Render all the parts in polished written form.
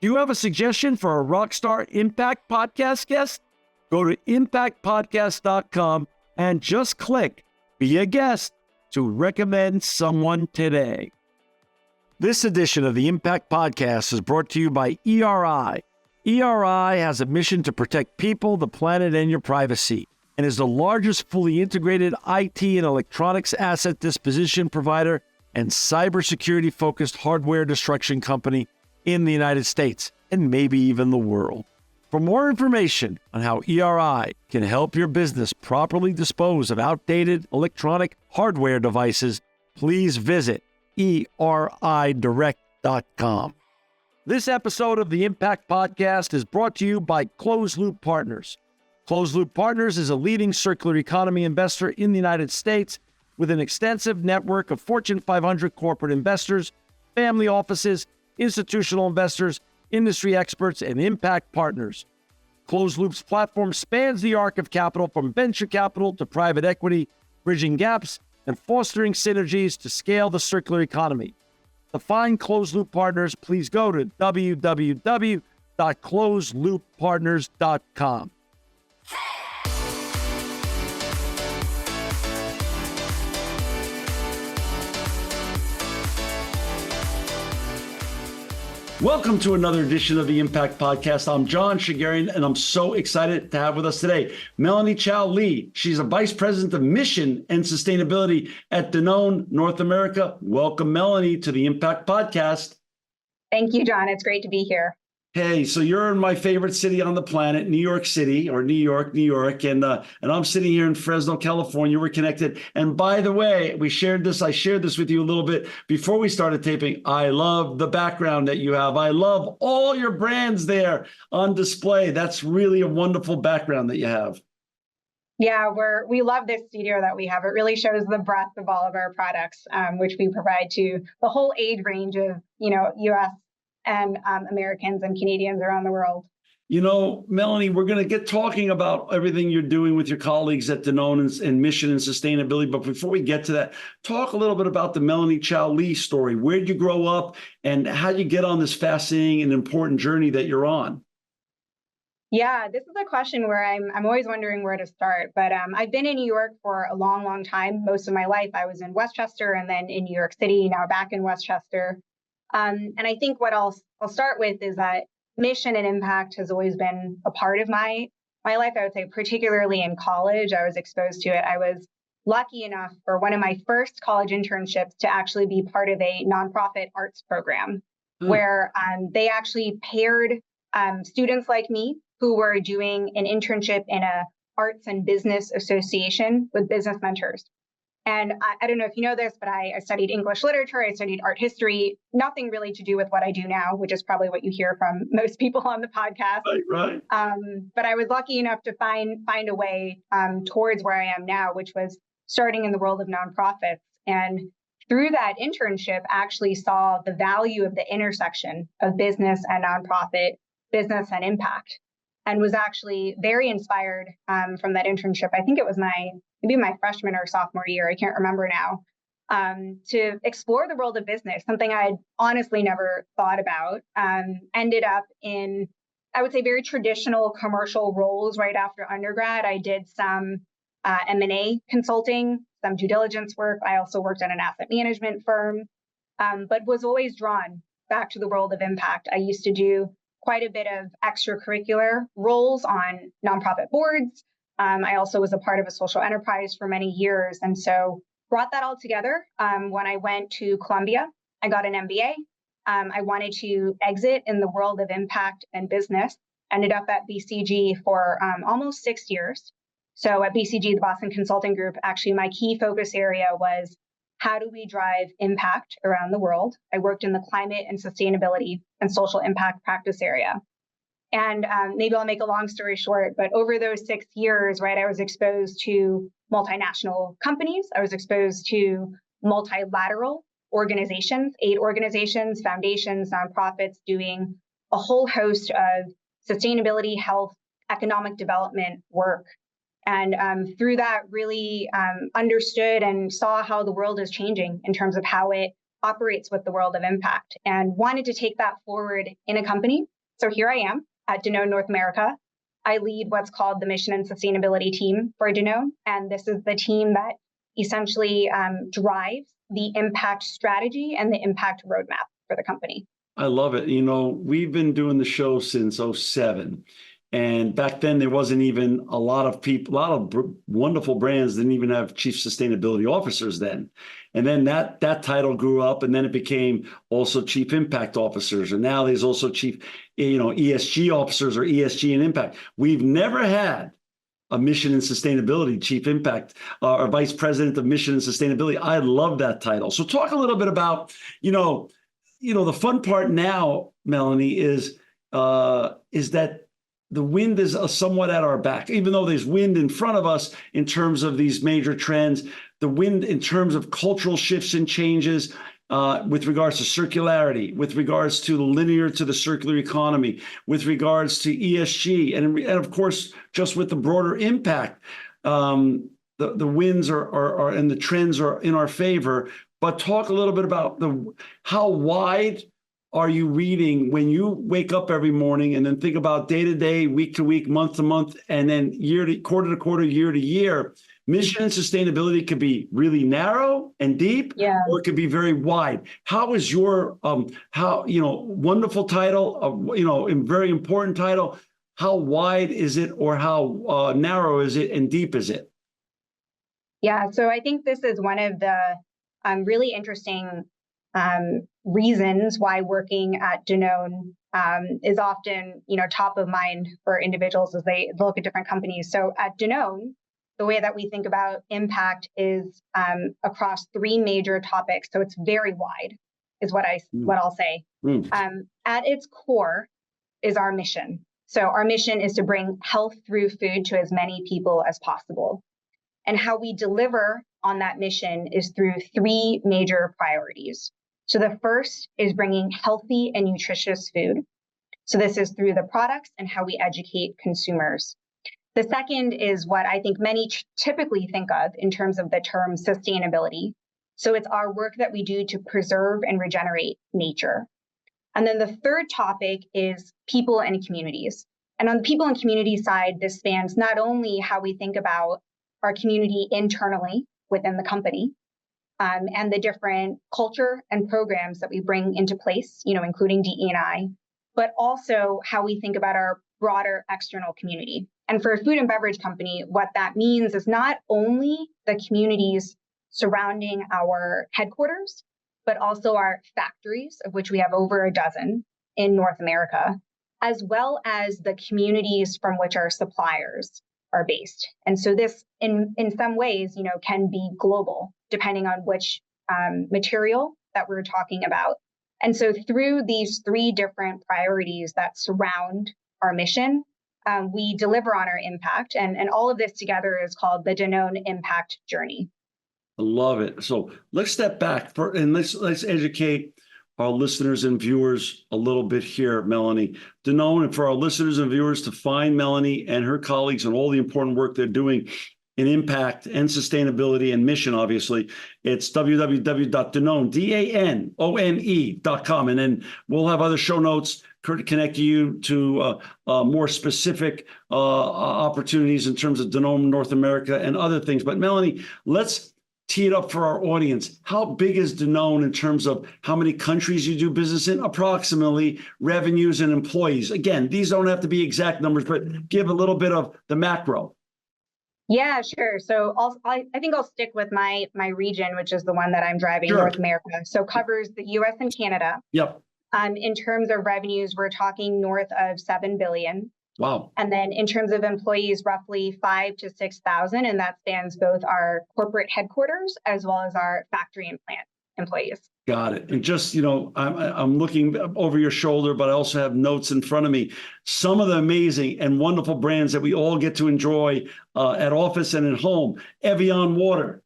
Do you have a suggestion for a Rockstar Impact Podcast guest? Go to impactpodcast.com and just click Be a Guest to recommend someone today. This edition of the Impact Podcast is brought to you by ERI. ERI has a mission to protect people, the planet, and your privacy, and is the largest fully integrated IT and electronics asset disposition provider and cybersecurity-focused hardware destruction company in the United States, and maybe even the world. For more information on how ERI can help your business properly dispose of outdated electronic hardware devices, please visit eridirect.com. This episode of the Impact Podcast is brought to you by Closed Loop Partners. Closed Loop Partners is a leading circular economy investor in the United States with an extensive network of Fortune 500 corporate investors, family offices, institutional investors, industry experts, and impact partners. Closed Loop's platform spans the arc of capital from venture capital to private equity, bridging gaps and fostering synergies to scale the circular economy. To find Closed Loop Partners, please go to www.closedlooppartners.com. Welcome to another edition of the Impact Podcast. I'm John Shigarian, and I'm so excited to have with us today Melanie Chow Lee. She's a Vice President of Mission and Sustainability at Danone North America. Welcome, Melanie, to the Impact Podcast. Thank you, John. It's great to be here. Hey, so you're in my favorite city on the planet, New York City, or New York, and I'm sitting here in Fresno, California. We're connected. And by the way, I shared this with you a little bit before we started taping. I love the background that you have. I love all your brands there on display. That's really a wonderful background that you have. Yeah, we love this studio that we have. It really shows the breadth of all of our products, which we provide to the whole age range of, U.S. and Americans and Canadians around the world. You know, Melanie, we're going to get talking about everything you're doing with your colleagues at Danone and mission and sustainability. But before we get to that, talk a little bit about the Melanie Chow Lee story. Where did you grow up and how did you get on this fascinating and important journey that you're on? Yeah, this is a question where I'm always wondering where to start. But I've been in New York for a long, long time. Most of my life, I was in Westchester and then in New York City, now back in Westchester. And I think what I'll start with is that mission and impact has always been a part of my life. I would say particularly in college, I was exposed to it. I was lucky enough for one of my first college internships to actually be part of a nonprofit arts program where they actually paired students like me who were doing an internship in a arts and business association with business mentors. And I don't know if you know this, but I studied English literature. I studied art history, nothing really to do with what I do now, which is probably what you hear from most people on the podcast. Right. But I was lucky enough to find a way towards where I am now, which was starting in the world of nonprofits. And through that internship, actually saw the value of the intersection of business and nonprofit, business and impact, and was actually very inspired from that internship. I think it was maybe my freshman or sophomore year, I can't remember now, to explore the world of business, something I had honestly never thought about. Ended up in, I would say, very traditional commercial roles right after undergrad. I did some M&A consulting, some due diligence work. I also worked at an asset management firm, but was always drawn back to the world of impact. I used to do quite a bit of extracurricular roles on nonprofit boards. I also was a part of a social enterprise for many years. And so brought that all together. When I went to Columbia, I got an MBA. I wanted to exit in the world of impact and business, ended up at BCG for almost 6 years. So at BCG, the Boston Consulting Group, actually my key focus area was how do we drive impact around the world? I worked in the climate and sustainability and social impact practice area. And maybe I'll make a long story short, but over those 6 years, right, I was exposed to multinational companies. I was exposed to multilateral organizations, aid organizations, foundations, nonprofits doing a whole host of sustainability, health, economic development work. And through that, really understood and saw how the world is changing in terms of how it operates with the world of impact, and wanted to take that forward in a company So here I am at Danone North America. I lead what's called the Mission and Sustainability team for Danone. And this is the team that essentially drives the impact strategy and the impact roadmap for the company. I love it. We've been doing the show since '07. And back then, there wasn't even a lot of people, a lot of wonderful brands didn't even have chief sustainability officers then. And then that title grew up, and then it became also chief impact officers. And now there's also chief, ESG officers or ESG and impact. We've never had a mission and sustainability chief impact or vice president of mission and sustainability. I love that title. So talk a little bit about, the fun part now, Melanie, is that the wind is somewhat at our back. Even though there's wind in front of us in terms of these major trends, the wind in terms of cultural shifts and changes with regards to circularity, with regards to the linear to the circular economy, with regards to ESG, and of course, just with the broader impact, the winds are and the trends are in our favor. But talk a little bit about how wide are you reading when you wake up every morning and then think about day to day, week to week, month to month, and then quarter to quarter, year to year? Mission and sustainability could be really narrow and deep, or it could be very wide. How is your wonderful title, and very important title? How wide is it, or how narrow is it, and deep is it? Yeah, so I think this is one of the really interesting reasons why working at Danone is often, top of mind for individuals as they look at different companies. So at Danone, the way that we think about impact is across three major topics. So it's very wide, is what I'll say. At its core is our mission. So our mission is to bring health through food to as many people as possible. And how we deliver on that mission is through three major priorities. So the first is bringing healthy and nutritious food. So this is through the products and how we educate consumers. The second is what I think many typically think of in terms of the term sustainability. So it's our work that we do to preserve and regenerate nature. And then the third topic is people and communities. And on the people and community side, this spans not only how we think about our community internally within the company, and the different culture and programs that we bring into place, including DE&I, but also how we think about our broader external community. And for a food and beverage company, what that means is not only the communities surrounding our headquarters, but also our factories, of which we have over a dozen in North America, as well as the communities from which our suppliers are based. And so this, in some ways, can be global, depending on which material that we're talking about. And so through these three different priorities that surround our mission, we deliver on our impact. And all of this together is called the Danone Impact Journey. I love it. So let's step back and let's educate our listeners and viewers a little bit here, Melanie. Danone, and for our listeners and viewers to find Melanie and her colleagues and all the important work they're doing in impact and sustainability and mission, obviously, it's www.danone.com. And then we'll have other show notes to connect you to more specific opportunities in terms of Danone North America and other things. But Melanie, let's tee it up for our audience. How big is Danone in terms of how many countries you do business in, approximately, revenues and employees? Again, these don't have to be exact numbers, but give a little bit of the macro. Yeah, sure. So I think I'll stick with my region, which is the one that I'm driving, Sure. North America. So covers the US and Canada. Yep. In terms of revenues, we're talking north of 7 billion. Wow. And then in terms of employees, roughly 5,000 to 6,000, and that spans both our corporate headquarters as well as our factory and plant employees. Got it. And just, I'm looking over your shoulder, but I also have notes in front of me. Some of the amazing and wonderful brands that we all get to enjoy at office and at home. Evian water.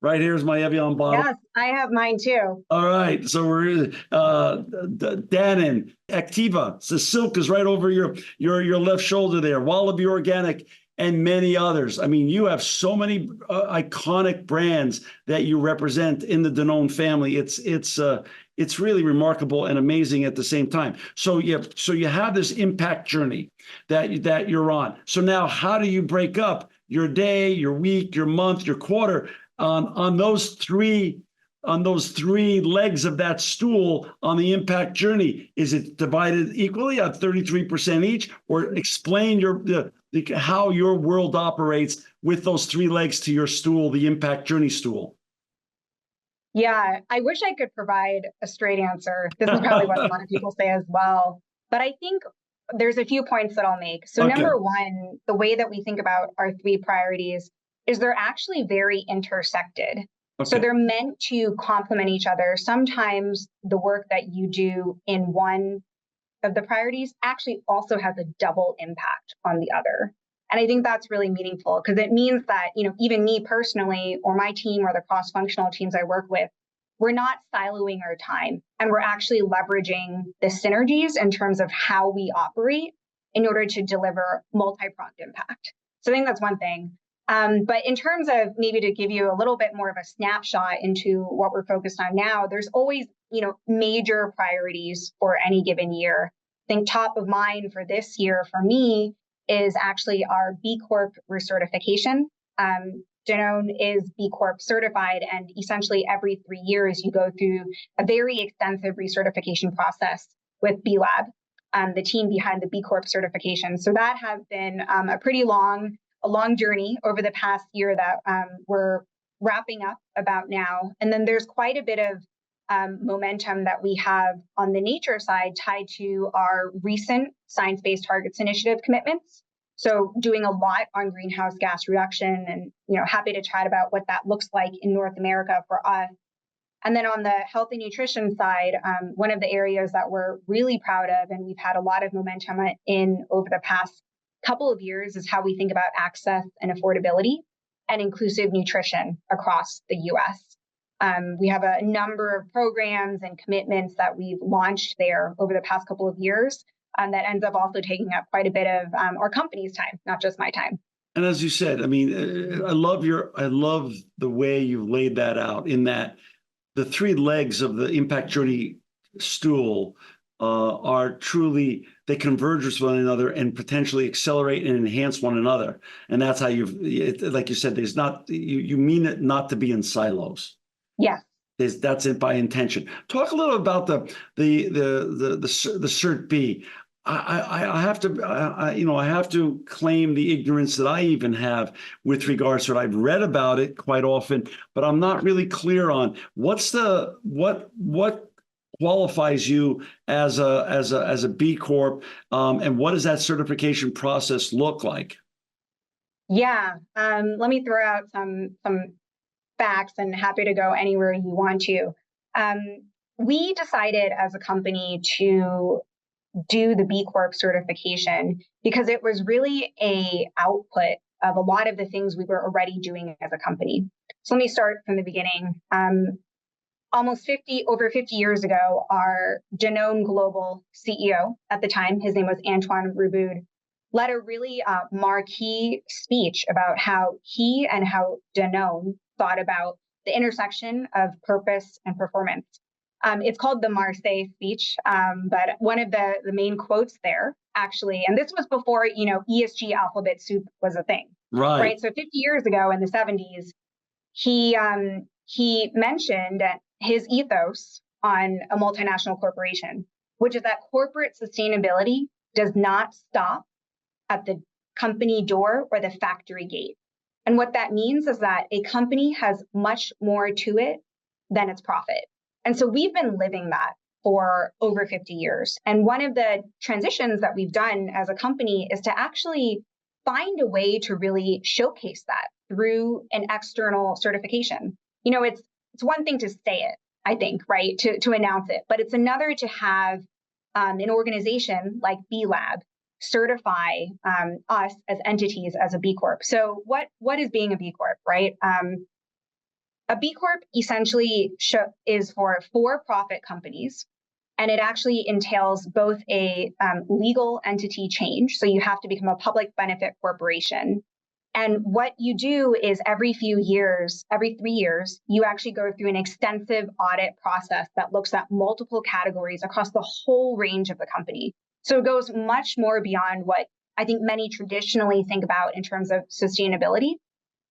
Right, here's my Evian bottle. Yes, I have mine too. All right, so we're Danone, Activa, the Silk is right over your left shoulder there. Wallaby Organic, and many others. I mean, you have so many iconic brands that you represent in the Danone family. It's it's really remarkable and amazing at the same time. So you have this impact journey that you're on. So now, how do you break up your day, your week, your month, your quarter on those three legs of that stool on the impact journey? Is it divided equally at 33% each, or explain how your world operates with those three legs to your stool, the impact journey stool? Yeah, I wish I could provide a straight answer. This is probably what a lot of people say as well. But I think there's a few points that I'll make. So, Okay. number one, the way that we think about our three priorities is they're actually very intersected. So, they're meant to complement each other. Sometimes the work that you do in one of the priorities actually also has a double impact on the other. And I think that's really meaningful because it means that, even me personally or my team or the cross-functional teams I work with, we're not siloing our time, and we're actually leveraging the synergies in terms of how we operate in order to deliver multi-pronged impact. So I think that's one thing. But in terms of maybe to give you a little bit more of a snapshot into what we're focused on now, there's always, major priorities for any given year. I think top of mind for this year for me is actually our B Corp recertification. Danone is B Corp certified, and essentially every 3 years you go through a very extensive recertification process with B Lab, the team behind the B Corp certification. So that has been a long journey over the past year that we're wrapping up about now. And then there's quite a bit of momentum that we have on the nature side tied to our recent Science-Based Targets Initiative commitments. So doing a lot on greenhouse gas reduction, and happy to chat about what that looks like in North America for us. And then on the health and nutrition side, one of the areas that we're really proud of and we've had a lot of momentum in over the past couple of years is how we think about access and affordability and inclusive nutrition across the US. We have a number of programs and commitments that we've launched there over the past couple of years that ends up also taking up quite a bit of our company's time, not just my time. And as you said, I mean, I love the way you've laid that out, in that the three legs of the impact journey stool are truly, they converge with one another and potentially accelerate and enhance one another. And that's how like you said, there's not, you mean it not to be in silos. Yeah. That's it by intention. Talk a little about the Cert B. I have to claim the ignorance that I even have with regards to it. I've read about it quite often, but I'm not really clear on what qualifies you as a B Corp, and what does that certification process look like? Yeah, let me throw out some facts, and happy to go anywhere you want to. We decided as a company to do the B Corp certification because it was really a output of a lot of the things we were already doing as a company. So let me start from the beginning. Over 50 years ago, our Danone global CEO at the time, his name was Antoine Riboud, led a really marquee speech about how he and how Danone thought about the intersection of purpose and performance. It's called the Marseille speech, but one of the main quotes there, actually, and this was before ESG alphabet soup was a thing, right? So 50 years ago in the 70s, he mentioned his ethos on a multinational corporation, which is that corporate sustainability does not stop at the company door or the factory gate. And what that means is that a company has much more to it than its profit. And so we've been living that for over 50 years. And one of the transitions that we've done as a company is to actually find a way to really showcase that through an external certification. It's one thing to say it, I think, right, to announce it, but it's another to have an organization like B Lab certify us as entities as a B Corp. So what is being a B Corp, right? A B Corp essentially is for for-profit companies, and it actually entails both a legal entity change, so you have to become a public benefit corporation, And what you do is every 3 years, you actually go through an extensive audit process that looks at multiple categories across the whole range of the company. So it goes much more beyond what I think many traditionally think about in terms of sustainability.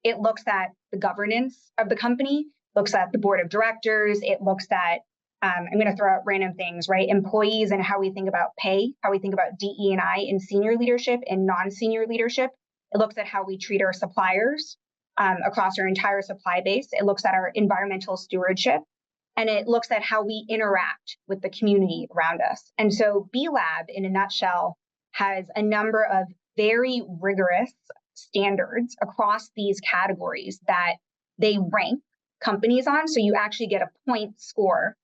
It looks at the governance of the company, looks at the board of directors. It looks at, I'm going to throw out random things, right? Employees and how we think about pay, how we think about DE&I in senior leadership and non-senior leadership. It looks at how we treat our suppliers across our entire supply base. It looks at our environmental stewardship, and it looks at how we interact with the community around us. And so B Lab, in a nutshell, has a number of very rigorous standards across these categories that they rank companies on. So you actually get a point score.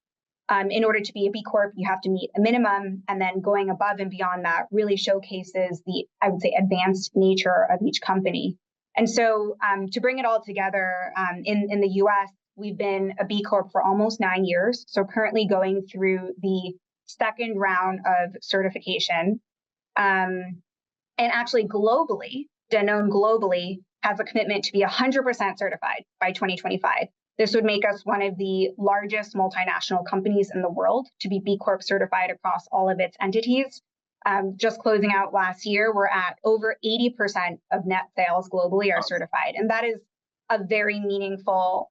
In order to be a B Corp, you have to meet a minimum, and then going above and beyond that really showcases the, I would say, advanced nature of each company. And so to bring it all together, in the US, we've been a B Corp for almost 9 years. So currently going through the second round of certification. And actually globally, Danone globally has a commitment to be 100% certified by 2025. This would make us one of the largest multinational companies in the world to be B Corp certified across all of its entities. Just closing out last year, we're at over 80% of net sales globally are certified. And that is a very meaningful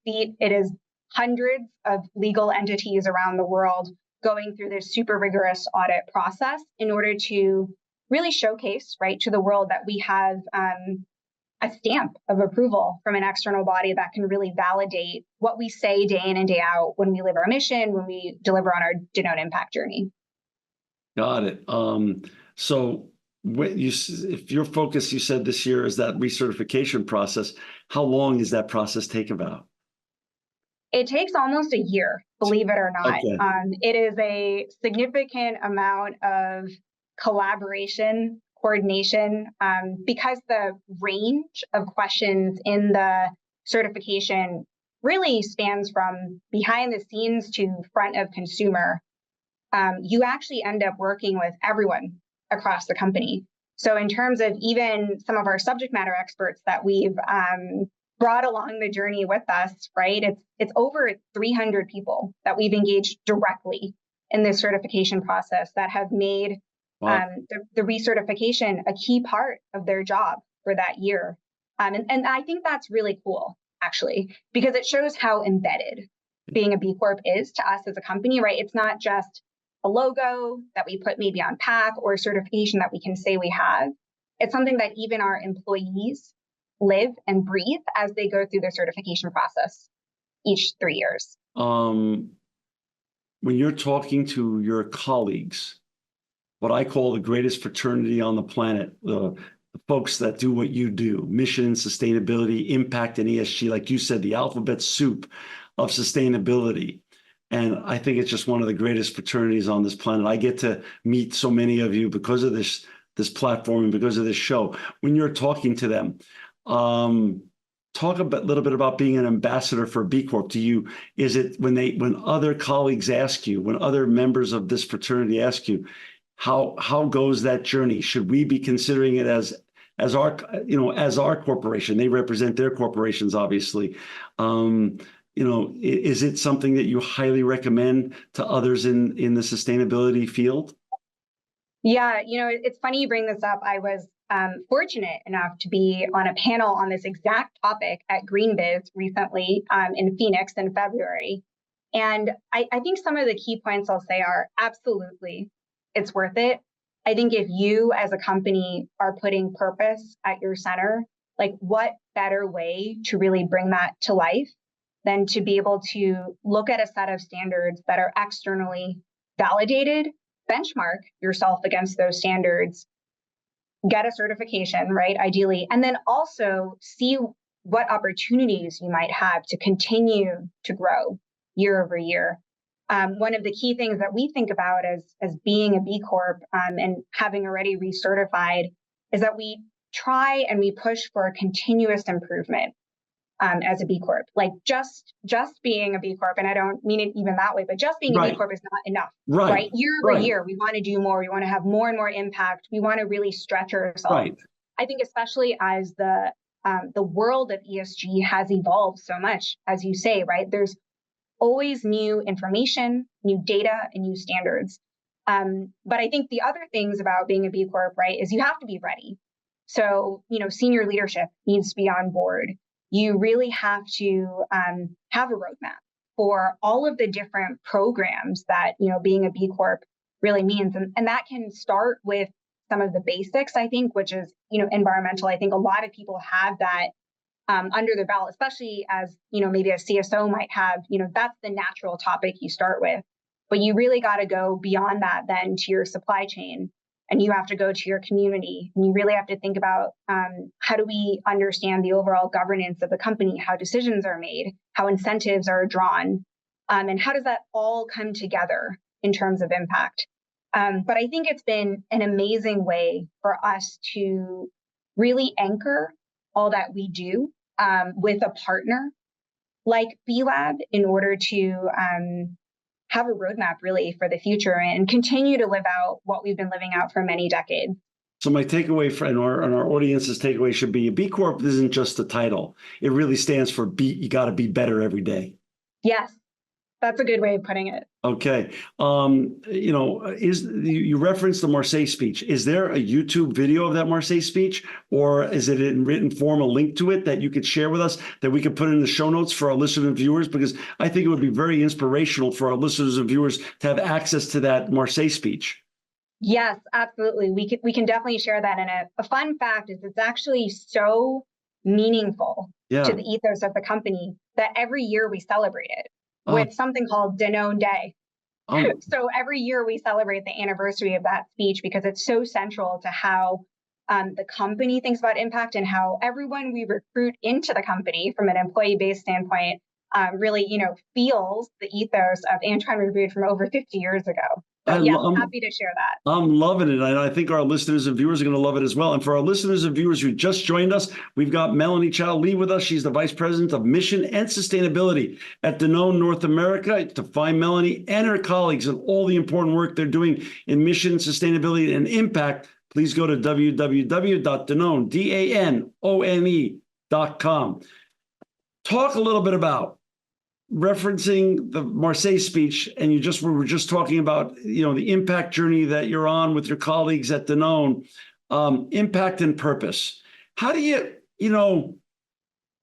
feat. It is hundreds of legal entities around the world going through this super rigorous audit process in order to really showcase, right, to the world that we have a stamp of approval from an external body that can really validate what we say day in and day out when we live our mission, when we deliver on our Danone impact journey. Got it. So if your focus, you said this year, is that recertification process, how long does that process take about? It takes almost a year, believe it or not. Okay. It is a significant amount of collaboration, coordination, because the range of questions in the certification really spans from behind the scenes to front of consumer. You actually end up working with everyone across the company. So in terms of even some of our subject matter experts that we've brought along the journey with us, right? It's over 300 people that we've engaged directly in this certification process that have made the recertification a key part of their job for that year. And I think that's really cool, actually, because it shows how embedded being a B Corp is to us as a company, right? It's not just a logo that we put maybe on pack or a certification that we can say we have. It's something that even our employees live and breathe as they go through the certification process each 3 years. When you're talking to your colleagues, what I call the greatest fraternity on the planet, the folks that do what you do, mission and sustainability, impact and ESG, like you said, the alphabet soup of sustainability. And I think it's just one of the greatest fraternities on this planet. I get to meet so many of you because of this platform and because of this show. When you're talking to them, talk a little bit about being an ambassador for B Corp. Is it when other colleagues ask you, when other members of this fraternity ask you, how goes that journey? Should we be considering it as our corporation? They represent their corporations, obviously. Is it something that you highly recommend to others in the sustainability field? Yeah, it's funny you bring this up. I was fortunate enough to be on a panel on this exact topic at GreenBiz recently in Phoenix in February. And I think some of the key points I'll say are absolutely, it's worth it. I think if you as a company are putting purpose at your center, like what better way to really bring that to life than to be able to look at a set of standards that are externally validated, benchmark yourself against those standards, get a certification, right, ideally, and then also see what opportunities you might have to continue to grow year over year. One of the key things that we think about as being a B Corp and having already recertified is that we try and we push for continuous improvement as a B Corp. Like just being a B Corp, and I don't mean it even that way, but just being a B Corp is not enough, right? Year over year, we want to do more. We want to have more and more impact. We want to really stretch ourselves I think especially as the world of ESG has evolved so much, as you say, right? There's always new information, new data, and new standards. But I think the other things about being a B Corp, right, is you have to be ready. So, senior leadership needs to be on board. You really have to have a roadmap for all of the different programs that, being a B Corp really means. And that can start with some of the basics, I think, which is, environmental. I think a lot of people have that under their belt, especially as, maybe a CSO might have, that's the natural topic you start with. But you really got to go beyond that then to your supply chain, and you have to go to your community, and you really have to think about how do we understand the overall governance of the company, how decisions are made, how incentives are drawn, and how does that all come together in terms of impact. But I think it's been an amazing way for us to really anchor all that we do with a partner like B Lab in order to have a roadmap really for the future and continue to live out what we've been living out for many decades. So my takeaway and our audience's takeaway should be: a B Corp isn't just a title. It really stands for you got to be better every day. Yes, that's a good way of putting it. Okay. You referenced the Marseille speech. Is there a YouTube video of that Marseille speech, or is it in written form, a link to it that you could share with us that we could put in the show notes for our listeners and viewers? Because I think it would be very inspirational for our listeners and viewers to have access to that Marseille speech. Yes, absolutely. We can definitely share that. And a fun fact is it's actually so meaningful to the ethos of the company that every year we celebrate it with something called Danone Day. So every year we celebrate the anniversary of that speech because it's so central to how the company thinks about impact and how everyone we recruit into the company from an employee-based standpoint really, feels the ethos of Antoine Reboot from over 50 years ago. So I'm happy to share that. I'm loving it. And I think our listeners and viewers are going to love it as well. And for our listeners and viewers who just joined us, we've got Melanie Chow with us. She's the Vice President of Mission and Sustainability at Danone North America. To find Melanie and her colleagues and all the important work they're doing in mission, sustainability, and impact, please go to www.danone.com. Talk a little bit about referencing the Marseille speech, and we were just talking about, the impact journey that you're on with your colleagues at Danone, impact and purpose. How do you,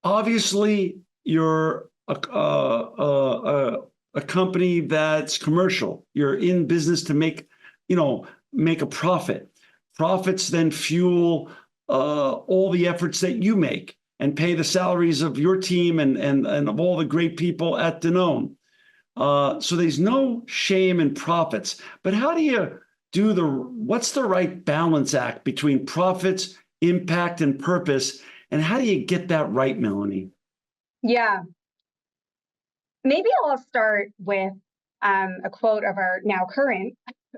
obviously you're a company that's commercial. You're in business to make a profit. Profits then fuel all the efforts that you make and pay the salaries of your team and of all the great people at Danone. So there's no shame in profits. But how do you what's the right balance act between profits, impact, and purpose? And how do you get that right, Melanie? Yeah. Maybe I'll start with a quote of our now current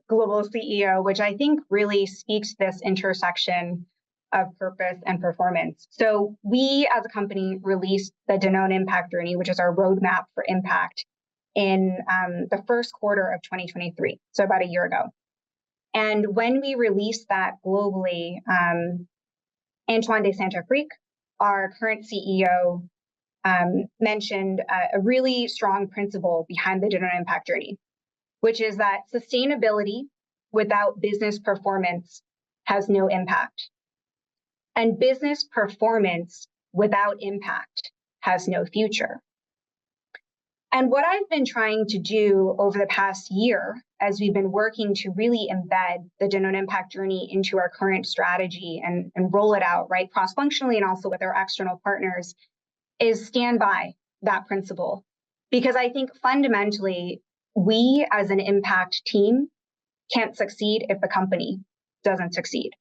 global CEO, which I think really speaks to this intersection of purpose and performance. So we as a company released the Danone Impact Journey, which is our roadmap for impact, in the first quarter of 2023, so about a year ago. And when we released that globally, Antoine de Saint-Affrique, our current CEO, mentioned a really strong principle behind the Danone Impact Journey, which is that sustainability without business performance has no impact. And business performance without impact has no future. And what I've been trying to do over the past year, as we've been working to really embed the Danone Impact Journey into our current strategy and roll it out, right, cross-functionally and also with our external partners, is stand by that principle. Because I think fundamentally, we as an impact team can't succeed if the company doesn't succeed.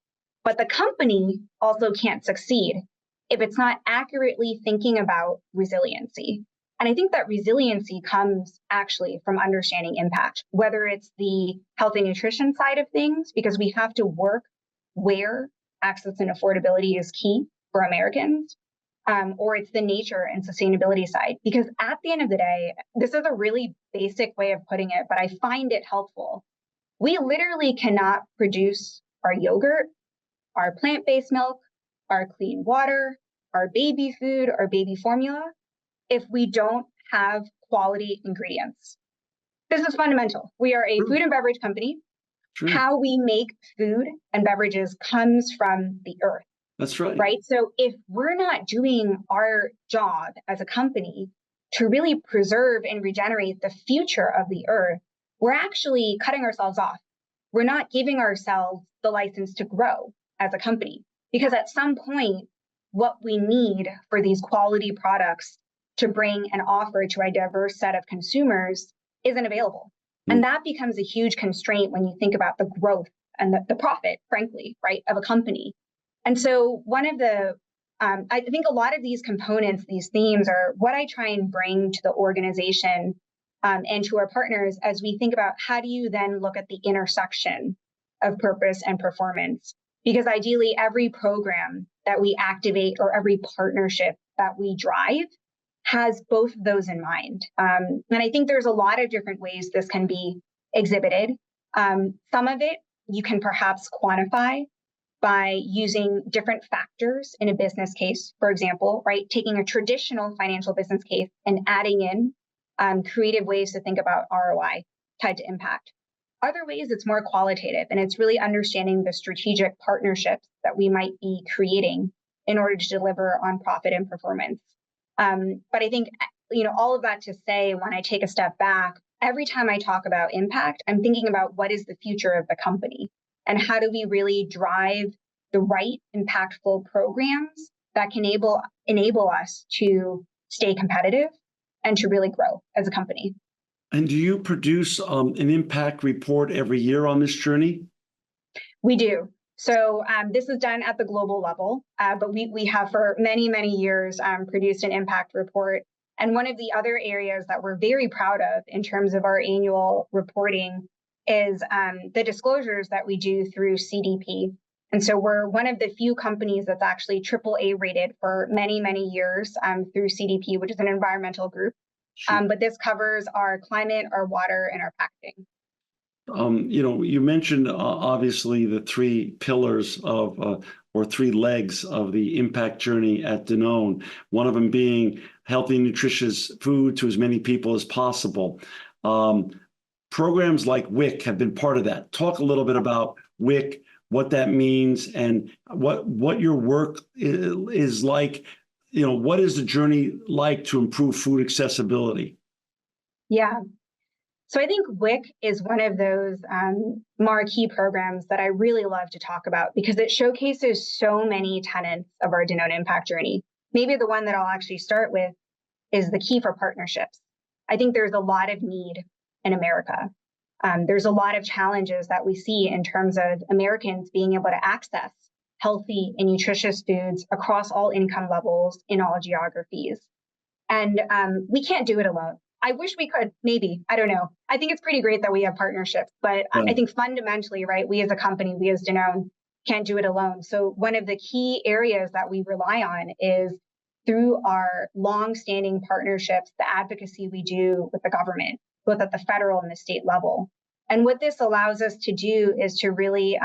But the company also can't succeed if it's not accurately thinking about resiliency. And I think that resiliency comes actually from understanding impact, whether it's the health and nutrition side of things, because we have to work where access and affordability is key for Americans, or it's the nature and sustainability side. Because at the end of the day, this is a really basic way of putting it, but I find it helpful. We literally cannot produce our yogurt, our plant-based milk, our clean water, our baby food, our baby formula, if we don't have quality ingredients. This is fundamental. We are a food and beverage company. True. How we make food and beverages comes from the earth. That's right. Right. So if we're not doing our job as a company to really preserve and regenerate the future of the earth, we're actually cutting ourselves off. We're not giving ourselves the license to grow as a company, because at some point, what we need for these quality products to bring and offer to a diverse set of consumers isn't available. And that becomes a huge constraint when you think about the growth and the profit, frankly, right, of a company. And so one of the, I think a lot of these components, these themes are what I try and bring to the organization and to our partners as we think about how do you then look at the intersection of purpose and performance. Because ideally, every program that we activate or every partnership that we drive has both of those in mind. And I think there's a lot of different ways this can be exhibited. Some of it you can perhaps quantify by using different factors in a business case, for example, right? Taking a traditional financial business case and adding in creative ways to think about ROI tied to impact. Other ways, it's more qualitative, and it's really understanding the strategic partnerships that we might be creating in order to deliver on profit and performance. But I think, all of that to say, when I take a step back, every time I talk about impact, I'm thinking about what is the future of the company and how do we really drive the right impactful programs that can enable us to stay competitive and to really grow as a company. And do you produce an impact report every year on this journey? We do. So this is done at the global level, but we have for many, many years produced an impact report. And one of the other areas that we're very proud of in terms of our annual reporting is the disclosures that we do through CDP. And so we're one of the few companies that's actually AAA rated for many, many years through CDP, which is an environmental group. Sure. But this covers our climate, our water, and our packaging. You mentioned obviously the three pillars of or three legs of the impact journey at Danone, one of them being healthy, nutritious food to as many people as possible. Programs like WIC have been part of that. Talk a little bit about WIC, what that means, and what your work is like. What is the journey like to improve food accessibility? Yeah. So I think WIC is one of those marquee programs that I really love to talk about because it showcases so many tenets of our Danone impact journey. Maybe the one that I'll actually start with is the key for partnerships. I think there's a lot of need in America. There's a lot of challenges that we see in terms of Americans being able to access healthy and nutritious foods across all income levels in all geographies. And we can't do it alone. I wish we could, maybe, I don't know. I think it's pretty great that we have partnerships, but I think fundamentally, right, we as a company, we as Danone can't do it alone. So one of the key areas that we rely on is through our long-standing partnerships, the advocacy we do with the government, both at the federal and the state level. And what this allows us to do is to really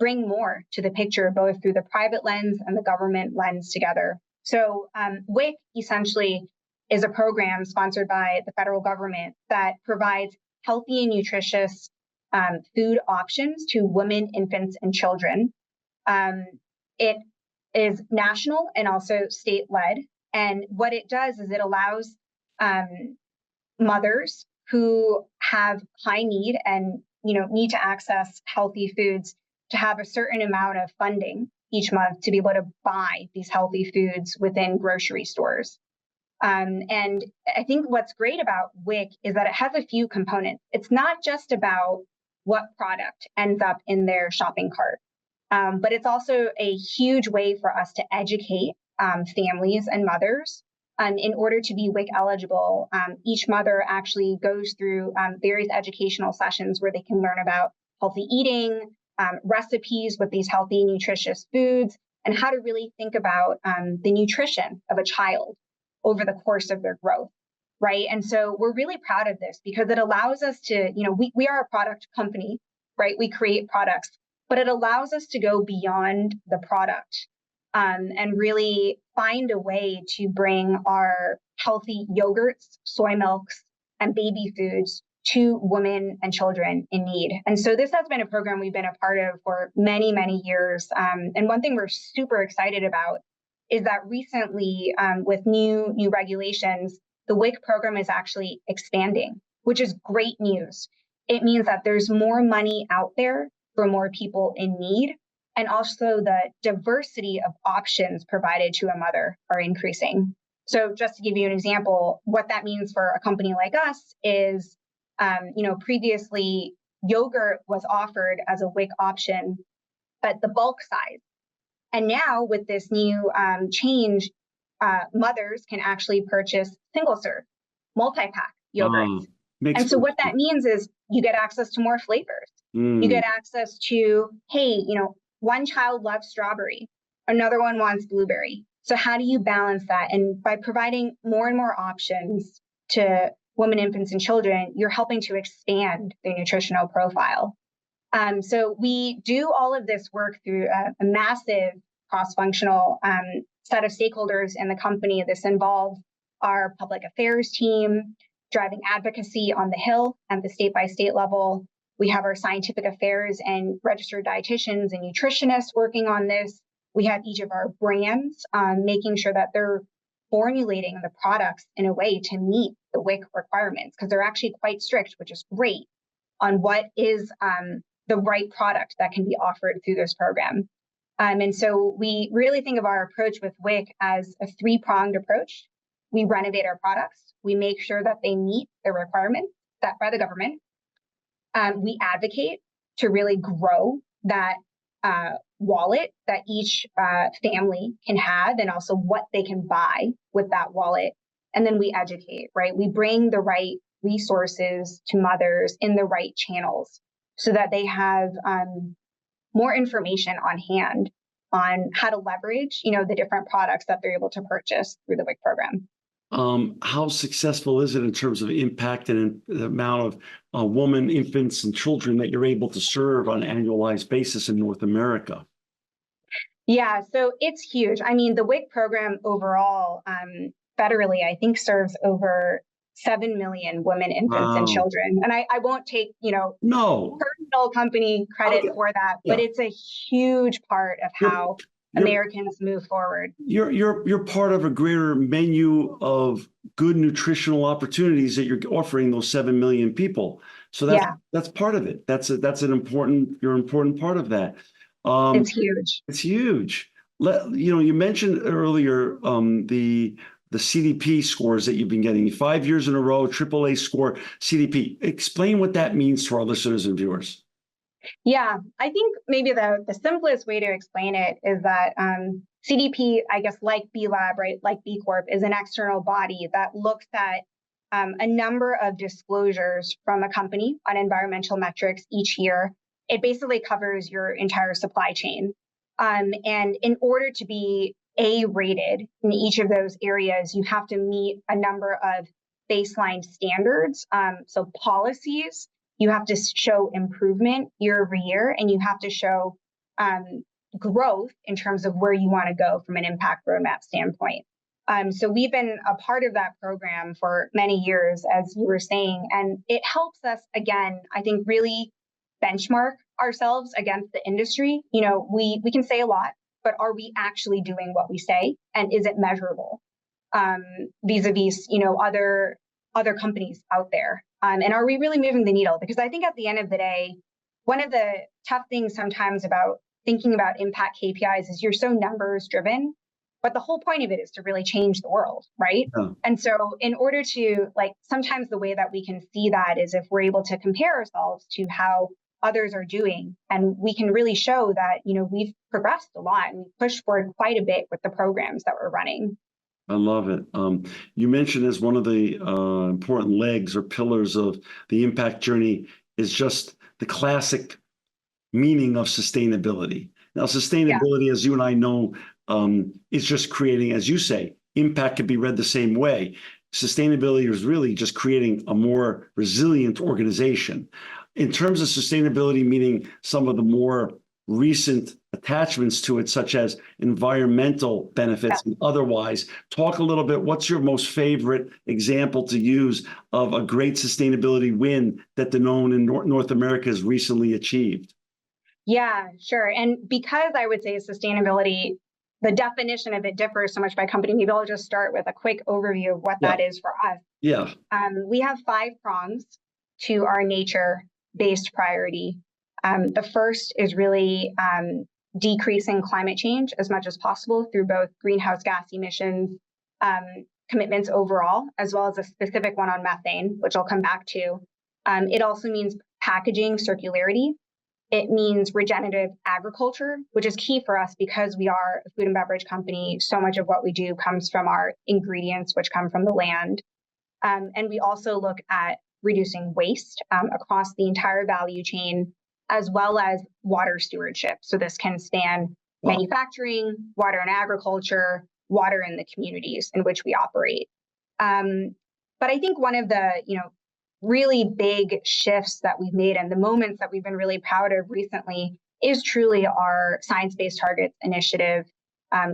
bring more to the picture, both through the private lens and the government lens together. So WIC essentially is a program sponsored by the federal government that provides healthy and nutritious food options to women, infants, and children. It is national and also state-led. And what it does is it allows mothers who have high need and need to access healthy foods to have a certain amount of funding each month to be able to buy these healthy foods within grocery stores. And I think what's great about WIC is that it has a few components. It's not just about what product ends up in their shopping cart, but it's also a huge way for us to educate families and mothers. In order to be WIC eligible, each mother actually goes through various educational sessions where they can learn about healthy eating, recipes with these healthy, nutritious foods, and how to really think about the nutrition of a child over the course of their growth, right? And so we're really proud of this because it allows us to, we are a product company, right? We create products, but it allows us to go beyond the product and really find a way to bring our healthy yogurts, soy milks, and baby foods to women and children in need. And so this has been a program we've been a part of for many, many years. And one thing we're super excited about is that recently, with new regulations, the WIC program is actually expanding, which is great news. It means that there's more money out there for more people in need. And also the diversity of options provided to a mother are increasing. So just to give you an example, what that means for a company like us is, previously yogurt was offered as a WIC option, but the bulk size. And now with this new change, mothers can actually purchase single serve, multi-pack yogurts. And so what that means is you get access to more flavors. You get access to, hey, one child loves strawberry, another one wants blueberry. So how do you balance that? And by providing more and more options to women, infants, and children, you're helping to expand their nutritional profile. So we do all of this work through a massive cross-functional set of stakeholders in the company. This involves our public affairs team, driving advocacy on the Hill and the state-by-state level. We have our scientific affairs and registered dietitians and nutritionists working on this. We have each of our brands making sure that they're formulating the products in a way to meet the WIC requirements, because they're actually quite strict, which is great, on what is the right product that can be offered through this program. And so we really think of our approach with WIC as a three-pronged approach. We renovate our products. We make sure that they meet the requirements set by the government. We advocate to really grow that wallet that each family can have, and also what they can buy with that wallet. And then we educate, right? We bring the right resources to mothers in the right channels so that they have more information on hand on how to leverage, the different products that they're able to purchase through the WIC program. How successful is it in terms of impact and the amount of women, infants, and children that you're able to serve on an annualized basis in North America? Yeah, so it's huge. I mean, the WIC program overall, federally, I think serves over 7 million women, infants, and children. And I won't take, personal company credit for that, but it's a huge part of how Americans move forward. You're part of a greater menu of good nutritional opportunities that you're offering those 7 million people. So that's part of it. You're an important part of that. It's huge. It's huge. You mentioned earlier the CDP scores that you've been getting 5 years in a row, AAA score, CDP. Explain what that means to our listeners and viewers. Yeah, I think maybe the simplest way to explain it is that CDP, I guess, like B Lab, right, like B Corp, is an external body that looks at a number of disclosures from a company on environmental metrics each year. It basically covers your entire supply chain. And in order to be A-rated in each of those areas, you have to meet a number of baseline standards, so policies. You have to show improvement year over year, and you have to show growth in terms of where you want to go from an impact roadmap standpoint. So we've been a part of that program for many years, as you were saying, and it helps us, again, I think, really benchmark ourselves against the industry. We can say a lot, but are we actually doing what we say? And is it measurable vis-a-vis, other companies out there? And are we really moving the needle? Because I think at the end of the day, one of the tough things sometimes about thinking about impact KPIs is you're so numbers driven, but the whole point of it is to really change the world, right? Yeah. And so in order to, sometimes the way that we can see that is if we're able to compare ourselves to how others are doing, and we can really show that, we've progressed a lot and we've pushed forward quite a bit with the programs that we're running. I love it. You mentioned as one of the important legs or pillars of the impact journey is just the classic meaning of sustainability. Now, sustainability, as you and I know, is just creating, as you say, impact can be read the same way. Sustainability is really just creating a more resilient organization. In terms of sustainability, meaning some of the more recent attachments to it, such as environmental benefits and otherwise. Talk a little bit, what's your most favorite example to use of a great sustainability win that Danone in North America has recently achieved? Yeah, sure. And because I would say sustainability, the definition of it differs so much by company, maybe I'll just start with a quick overview of what that is for us. Yeah. We have 5 prongs to our nature-based priority. The first is really decreasing climate change as much as possible through both greenhouse gas emissions commitments overall, as well as a specific one on methane, which I'll come back to. It also means packaging circularity. It means regenerative agriculture, which is key for us because we are a food and beverage company. So much of what we do comes from our ingredients, which come from the land. And we also look at reducing waste across the entire value chain, as well as water stewardship. So this can span manufacturing, water and agriculture, water in the communities in which we operate. But I think one of the, really big shifts that we've made and the moments that we've been really proud of recently is truly our Science-Based Targets Initiative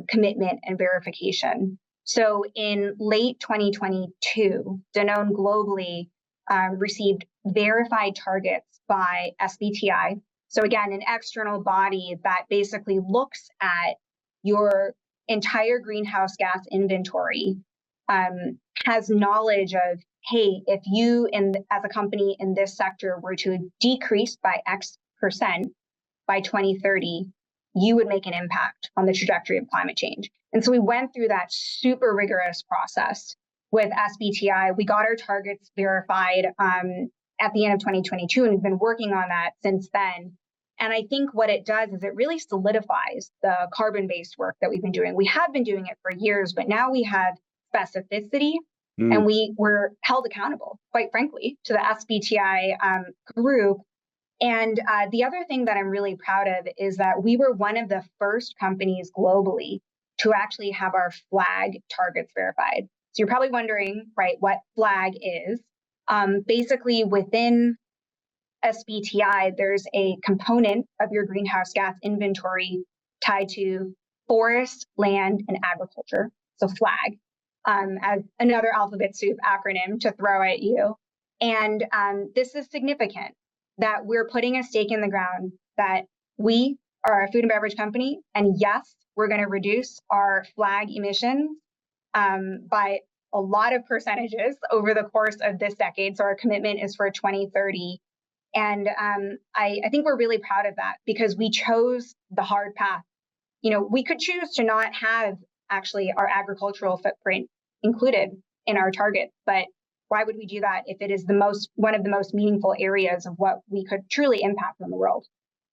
commitment and verification. So in late 2022, Danone globally received verified targets by SBTI. So again, an external body that basically looks at your entire greenhouse gas inventory, has knowledge of, hey, if you as a company in this sector were to decrease by X percent by 2030, you would make an impact on the trajectory of climate change. And so we went through that super rigorous process with SBTI. We got our targets verified at the end of 2022, and we've been working on that since then. And I think what it does is it really solidifies the carbon-based work that we've been doing. We have been doing it for years, but now we have specificity, and we were held accountable, quite frankly, to the SBTI group. And the other thing that I'm really proud of is that we were one of the first companies globally to actually have our flag targets verified. So you're probably wondering, right, what flag is. Basically, within SBTI, there's a component of your greenhouse gas inventory tied to forest, land, and agriculture. So flag, as another alphabet soup acronym to throw at you. And this is significant that we're putting a stake in the ground that we are a food and beverage company. And yes, we're going to reduce our flag emissions by a lot of percentages over the course of this decade. So our commitment is for 2030. And I think we're really proud of that because we chose the hard path. We could choose to not have actually our agricultural footprint included in our target, but why would we do that if it is one of the most meaningful areas of what we could truly impact on the world?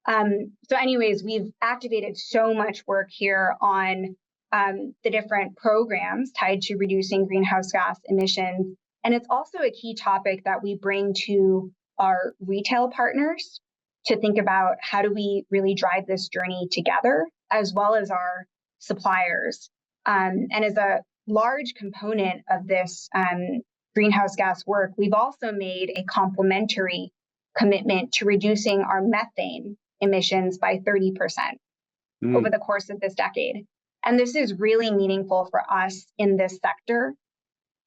So anyways, we've activated so much work here on the different programs tied to reducing greenhouse gas emissions. And it's also a key topic that we bring to our retail partners to think about how do we really drive this journey together, as well as our suppliers. And as a large component of this greenhouse gas work, we've also made a complementary commitment to reducing our methane emissions by 30% over the course of this decade. And this is really meaningful for us in this sector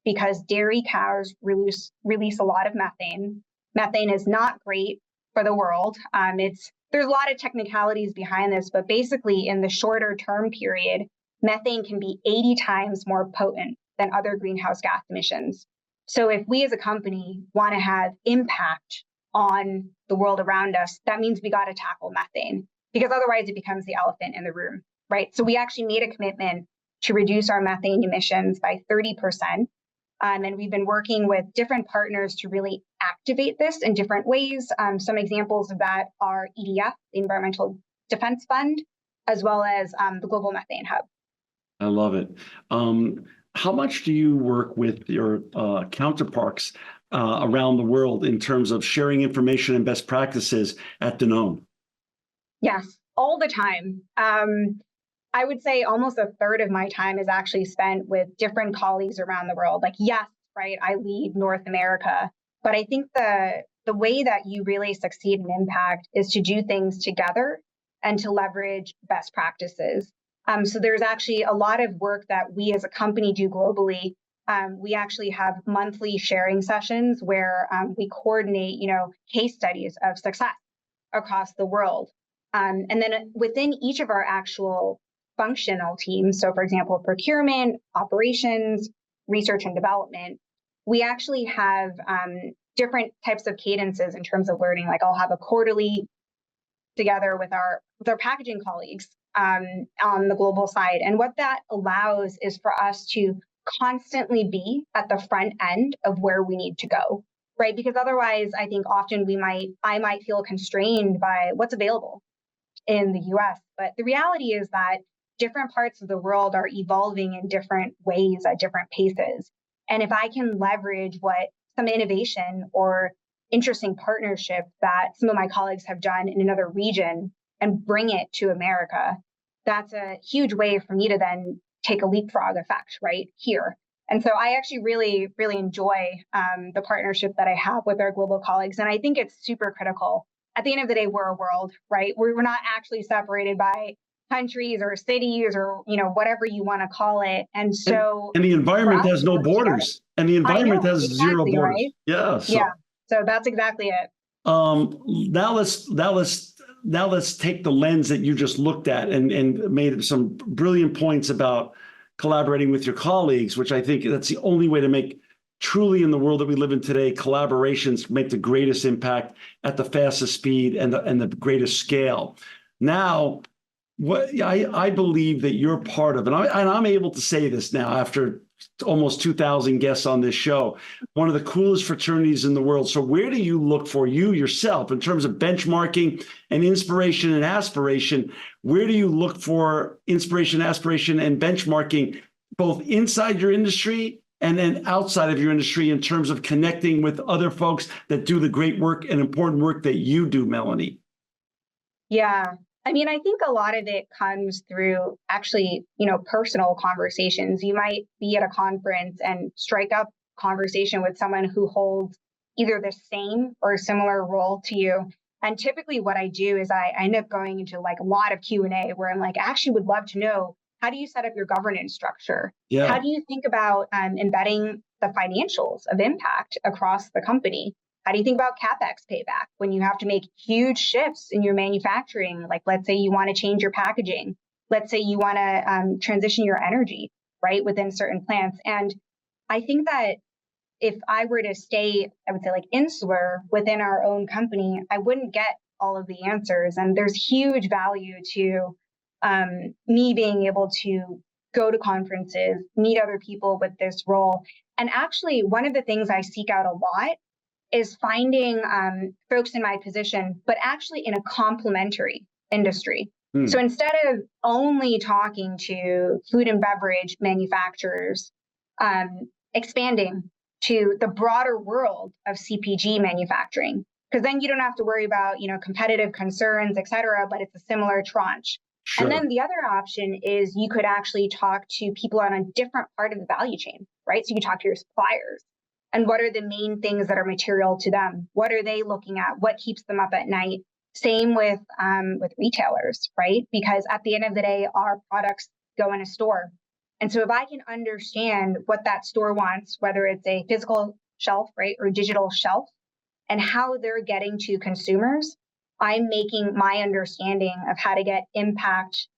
because dairy cows release a lot of methane. Methane is not great for the world. There's a lot of technicalities behind this, but basically in the shorter term period, methane can be 80 times more potent than other greenhouse gas emissions. So if we as a company want to have impact on the world around us, that means we got to tackle methane because otherwise it becomes the elephant in the room, right? So we actually made a commitment to reduce our methane emissions by 30%. And we've been working with different partners to really activate this in different ways. Some examples of that are EDF, the Environmental Defense Fund, as well as the Global Methane Hub. I love it. How much do you work with your counterparts around the world in terms of sharing information and best practices at Danone? Yes, all the time. I would say almost a third of my time is actually spent with different colleagues around the world. Like, yes, right, I lead North America, but I think the way that you really succeed in impact is to do things together and to leverage best practices. So there's actually a lot of work that we as a company do globally. We actually have monthly sharing sessions where we coordinate, case studies of success across the world. And then within each of our actual functional teams, so for example, procurement, operations, research and development, we actually have different types of cadences in terms of learning. Like I'll have a quarterly together with our packaging colleagues on the global side. And what that allows is for us to constantly be at the front end of where we need to go, right? Because otherwise, I think often I might feel constrained by what's available in the US. But the reality is that different parts of the world are evolving in different ways at different paces. And if I can leverage what some innovation or interesting partnership that some of my colleagues have done in another region and bring it to America, that's a huge way for me to then take a leapfrog effect right here. And so I actually really, really enjoy the partnership that I have with our global colleagues. And I think it's super critical. At the end of the day, we're a world, right? We're not actually separated by countries or cities or, whatever you want to call it. And so and the environment has no together. borders, and the I environment know, has zero exactly, borders. right? Yeah. Yeah. So that's exactly it. Now let's take the lens that you just looked at and made some brilliant points about collaborating with your colleagues, which I think that's the only way to make truly in the world that we live in today, collaborations make the greatest impact at the fastest speed and the greatest scale. Now, what I believe that you're part of, and I'm able to say this now after almost 2,000 guests on this show, one of the coolest fraternities in the world. So where do you look for you yourself in terms of benchmarking and inspiration and aspiration? Where do you look for inspiration, aspiration, and benchmarking, both inside your industry and then outside of your industry in terms of connecting with other folks that do the great work and important work that you do, Melanie? Yeah. I mean, I think a lot of it comes through actually, personal conversations. You might be at a conference and strike up conversation with someone who holds either the same or similar role to you. And typically what I do is I end up going into like a lot of Q&A where I'm like, I actually would love to know, how do you set up your governance structure? Yeah. How do you think about embedding the financials of impact across the company? How do you think about CapEx payback when you have to make huge shifts in your manufacturing? Like, let's say you want to change your packaging. Let's say you want to transition your energy, right, within certain plants. And I think that if I were to stay, I would say like insular within our own company, I wouldn't get all of the answers. And there's huge value to me being able to go to conferences, meet other people with this role. And actually, one of the things I seek out a lot is finding folks in my position, but actually in a complementary industry. So instead of only talking to food and beverage manufacturers, expanding to the broader world of CPG manufacturing, because then you don't have to worry about, competitive concerns, et cetera, but it's a similar tranche. Sure. And then the other option is you could actually talk to people on a different part of the value chain, right? So you can talk to your suppliers. And what are the main things that are material to them? What are they looking at? What keeps them up at night? Same with retailers, right? Because at the end of the day, our products go in a store. And so if I can understand what that store wants, whether it's a physical shelf, right, or digital shelf, and how they're getting to consumers, I'm making my understanding of how to get impact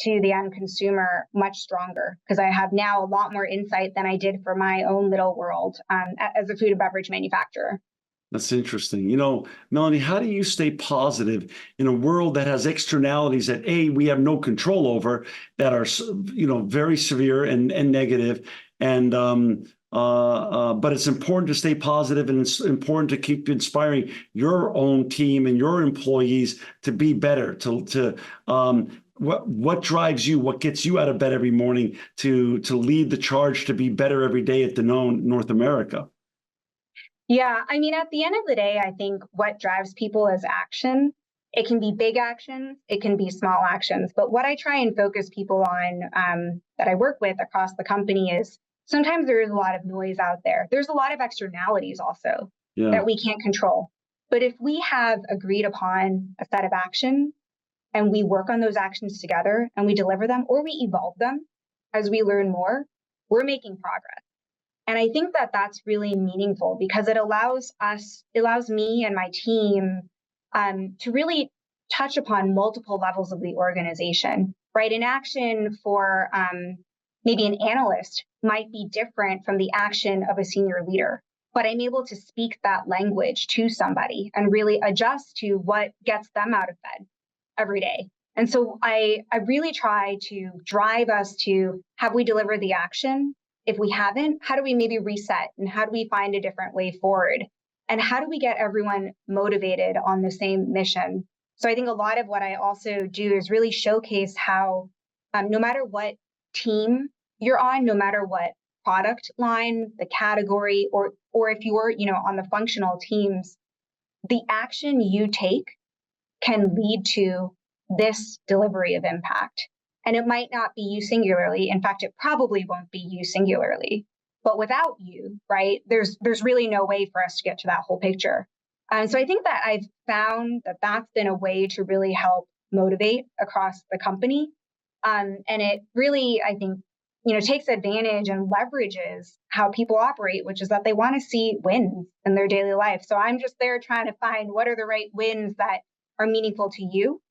to the end consumer much stronger, because I have now a lot more insight than I did for my own little world as a food and beverage manufacturer. That's interesting. Melanie, how do you stay positive in a world that has externalities that we have no control over, that are, very severe and negative, and but it's important to stay positive, and it's important to keep inspiring your own team and your employees to be better, what drives you? What gets you out of bed every morning to lead the charge to be better every day at Danone North America? Yeah, I mean, at the end of the day, I think what drives people is action. It can be big actions, it can be small actions. But what I try and focus people on that I work with across the company is sometimes there is a lot of noise out there. There's a lot of externalities also that we can't control. But if we have agreed upon a set of action and we work on those actions together and we deliver them or we evolve them as we learn more, we're making progress. And I think that that's really meaningful because it allows me and my team to really touch upon multiple levels of the organization, right? An action for maybe an analyst might be different from the action of a senior leader, but I'm able to speak that language to somebody and really adjust to what gets them out of bed every day. And so I really try to drive us to, have we delivered the action? If we haven't, how do we maybe reset and how do we find a different way forward? And how do we get everyone motivated on the same mission? So I think a lot of what I also do is really showcase how no matter what team you're on, no matter what product line, the category, or if you're, on the functional teams, the action you take can lead to this delivery of impact. And it might not be you singularly. In fact, it probably won't be you singularly. But without you, right, there's really no way for us to get to that whole picture. So I think that I've found that that's been a way to really help motivate across the company. And it really, I think, takes advantage and leverages how people operate, which is that they want to see wins in their daily life. So I'm just there trying to find what are the right wins that are meaningful to you.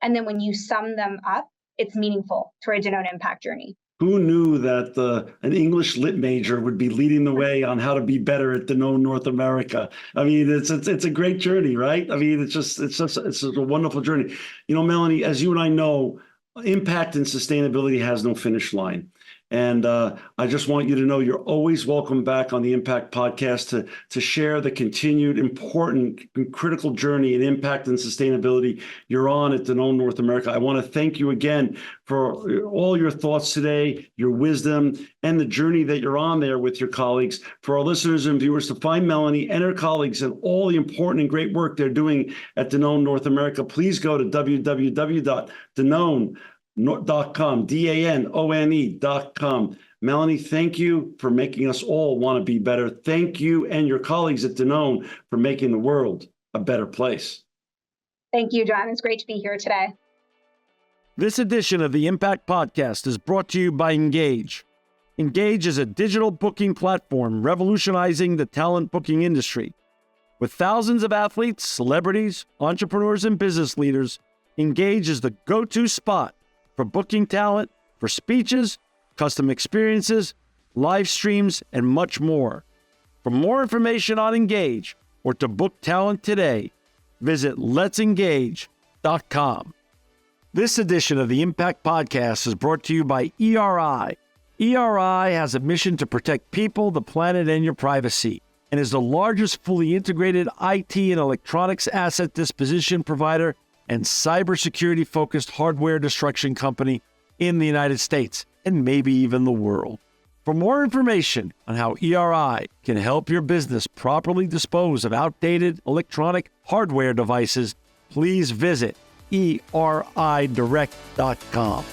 And then when you sum them up, it's meaningful to our Danone impact journey. Who knew that an English lit major would be leading the way on how to be better at Danone North America? I mean, it's a great journey, right? I mean, it's a wonderful journey. Melanie, as you and I know, impact and sustainability has no finish line. And I just want you to know you're always welcome back on the Impact Podcast to share the continued important and critical journey in impact and sustainability you're on at Danone North America. I want to thank you again for all your thoughts today, your wisdom, and the journey that you're on there with your colleagues. For our listeners and viewers, to find Melanie and her colleagues and all the important and great work they're doing at Danone North America, please go to www.danone.com, DANONE.com. Melanie, thank you for making us all want to be better. Thank you and your colleagues at Danone for making the world a better place. Thank you, John. It's great to be here today. This edition of the Impact Podcast is brought to you by Engage. Engage is a digital booking platform revolutionizing the talent booking industry. With thousands of athletes, celebrities, entrepreneurs, and business leaders, Engage is the go-to spot for booking talent, for speeches, custom experiences, live streams, and much more. For more information on Engage or to book talent today, visit letsengage.com. This edition of the Impact Podcast is brought to you by ERI. ERI has a mission to protect people, the planet, and your privacy, and is the largest fully integrated IT and electronics asset disposition provider and cybersecurity-focused hardware destruction company in the United States and maybe even the world. For more information on how ERI can help your business properly dispose of outdated electronic hardware devices, please visit eridirect.com.